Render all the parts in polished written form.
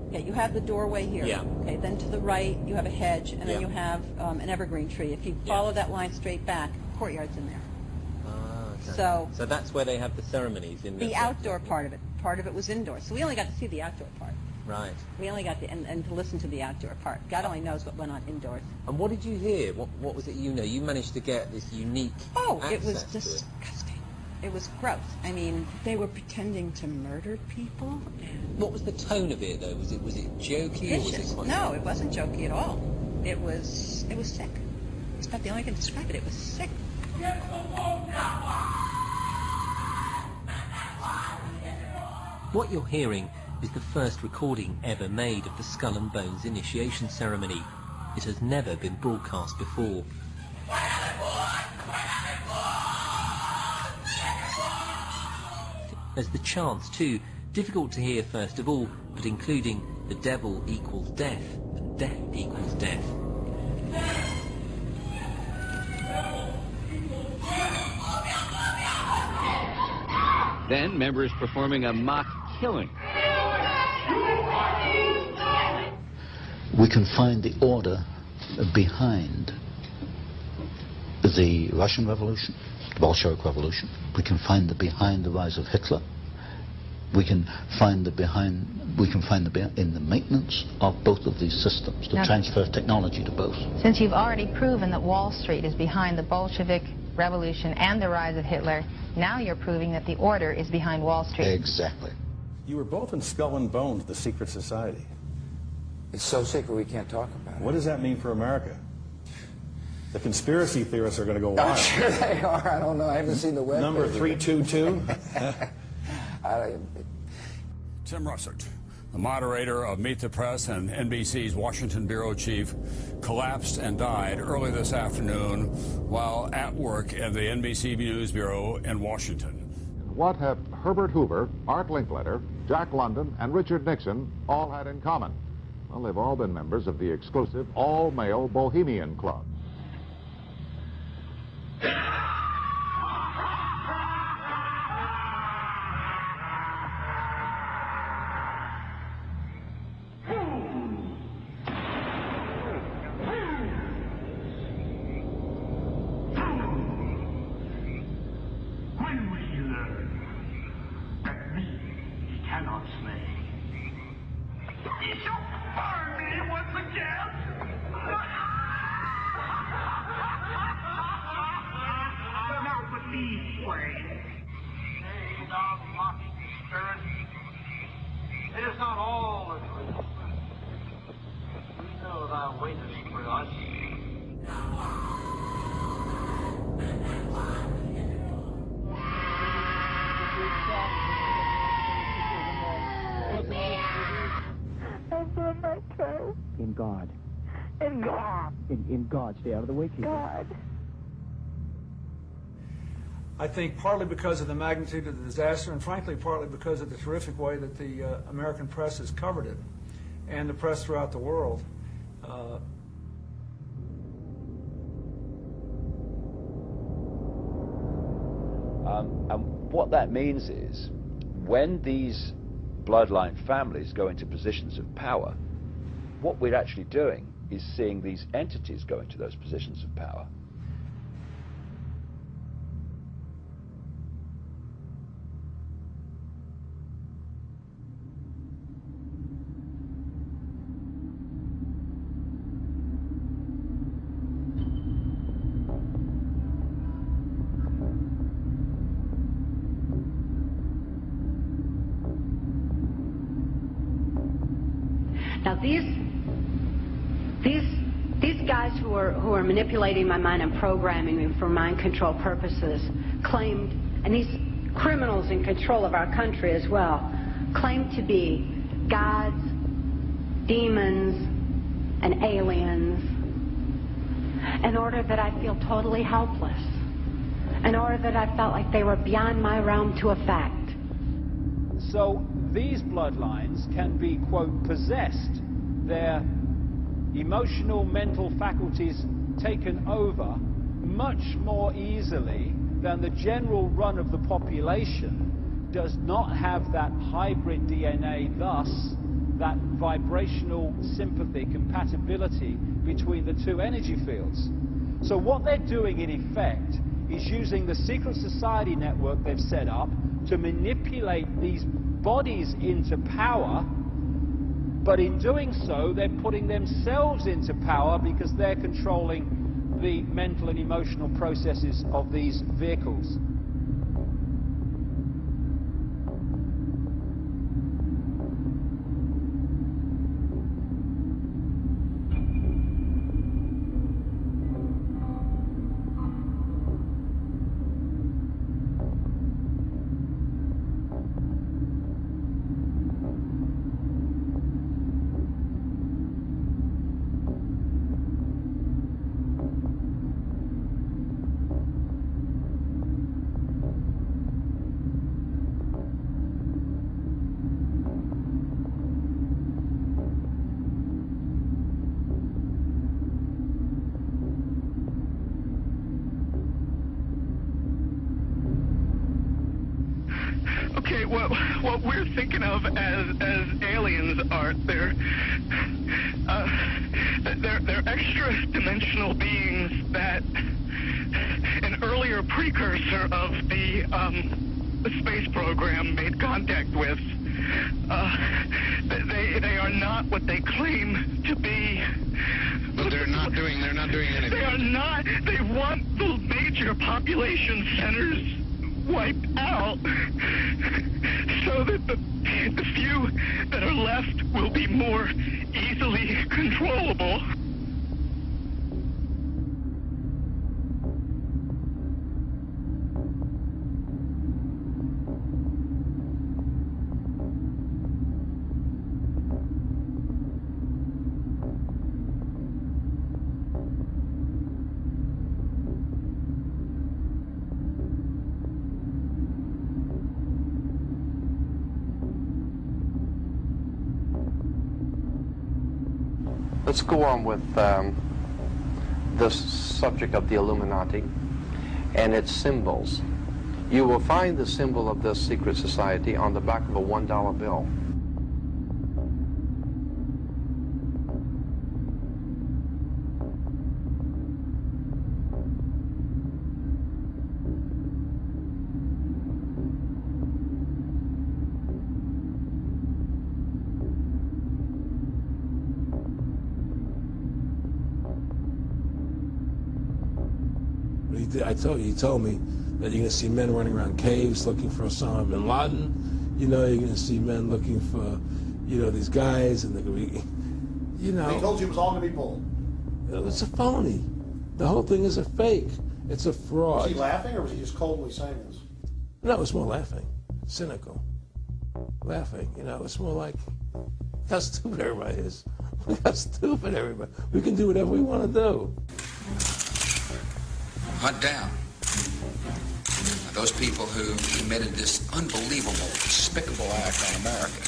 Okay, you have the doorway here. Yeah. Okay, then to the right you have a hedge, and then Yeah. you have an evergreen tree. If you follow that line straight back, courtyard's in there. Ah, okay. So that's where they have the ceremonies in the outdoor part of it. Part of it was indoors. So we only got to see the outdoor part. Right. We only got and to listen to the outdoor part. God only knows what went on indoors. And what did you hear? What was it you know? You managed to get this unique It was access to it. disgusting. It was gross. I mean, they were pretending to murder people. What was the tone of it, though? Was it jokey? Or was it quite No, it wasn't jokey at all. It was sick. It's about the only way I can describe it. It was sick. What you're hearing is the first recording ever made of the Skull and Bones initiation ceremony. It has never been broadcast before. There's the chants too, difficult to hear first of all, but including the devil equals death and death equals death. Then members performing a mock killing. We can find the order behind the Russian Revolution, the Bolshevik Revolution. We can find behind the rise of Hitler. We can find in the maintenance of both of these systems, the transfer of technology to both. Since you've already proven that Wall Street is behind the Bolshevik Revolution and the rise of Hitler, now you're proving that the order is behind Wall Street. Exactly. You were both in Skull and Bones, the secret society. It's so secret we can't talk about it. What does that mean for America? The conspiracy theorists are going to go wild. I'm sure they are. I don't know. I haven't seen the web. Number 322? Tim Russert, the moderator of Meet the Press and NBC's Washington bureau chief, collapsed and died early this afternoon while at work at the NBC News Bureau in Washington. What have Herbert Hoover, Art Linkletter, Jack London, and Richard Nixon all had in common? Well, they've all been members of the exclusive all-male Bohemian Club. It is not all of us. We know thou waitest for us. In God. In God. In God. Stay out of the way, people. God. I think partly because of the magnitude of the disaster, and frankly partly because of the terrific way that the American press has covered it, and the press throughout the world. And what that means is, when these bloodline families go into positions of power, what we're actually doing is seeing these entities go into those positions of power. Now these guys who are manipulating my mind and programming me for mind control purposes claimed, and these criminals in control of our country as well, claimed to be gods, demons, and aliens, in order that I feel totally helpless, in order that I felt like they were beyond my realm to affect. So these bloodlines can be, quote, possessed, their emotional, mental faculties taken over much more easily than the general run of the population does not have that hybrid DNA, thus that vibrational sympathy, compatibility between the two energy fields. So what they're doing in effect is using the secret society network they've set up to manipulate these bodies into power, but in doing so they're putting themselves into power because they're controlling the mental and emotional processes of these vehicles. Okay, what we're thinking of as aliens are they're extra-dimensional beings that an earlier precursor of the space program made contact with. They are not what they claim to be. But they're not doing anything. They are not. They want the major population centers wiped out so that the few that are left will be more easily controllable. Let's go on with this subject of the Illuminati and its symbols. You will find the symbol of this secret society on the back of a $1 bill. He told me that you're going to see men running around caves looking for Osama bin Laden. You know, you're going to see men looking for, these guys, and they're going to be, He told you it was all going to be bull. It's a phony. The whole thing is a fake. It's a fraud. Was he laughing, or was he just coldly saying this? No, it's more laughing. Cynical. Laughing, it's more like, how stupid everybody is. Look how stupid everybody. We can do whatever we want to do. Hunt down those people who committed this unbelievable, despicable act on America.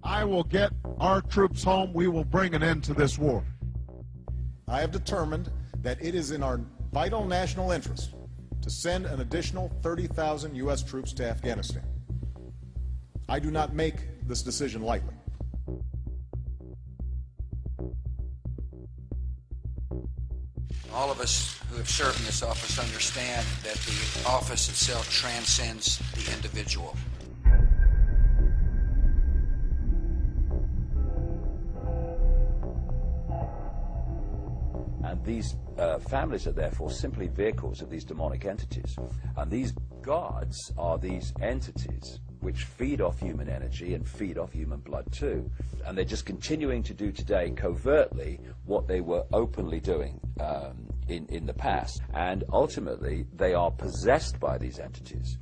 I will get our troops home. We will bring an end to this war. I have determined that it is in our vital national interest to send an additional 30,000 U.S. troops to Afghanistan. I do not make this decision lightly. All of us who have served in this office understand that the office itself transcends the individual. And these families are therefore simply vehicles of these demonic entities. And these gods are these entities which feed off human energy and feed off human blood too. And they're just continuing to do today covertly what they were openly doing in the past. And ultimately, they are possessed by these entities.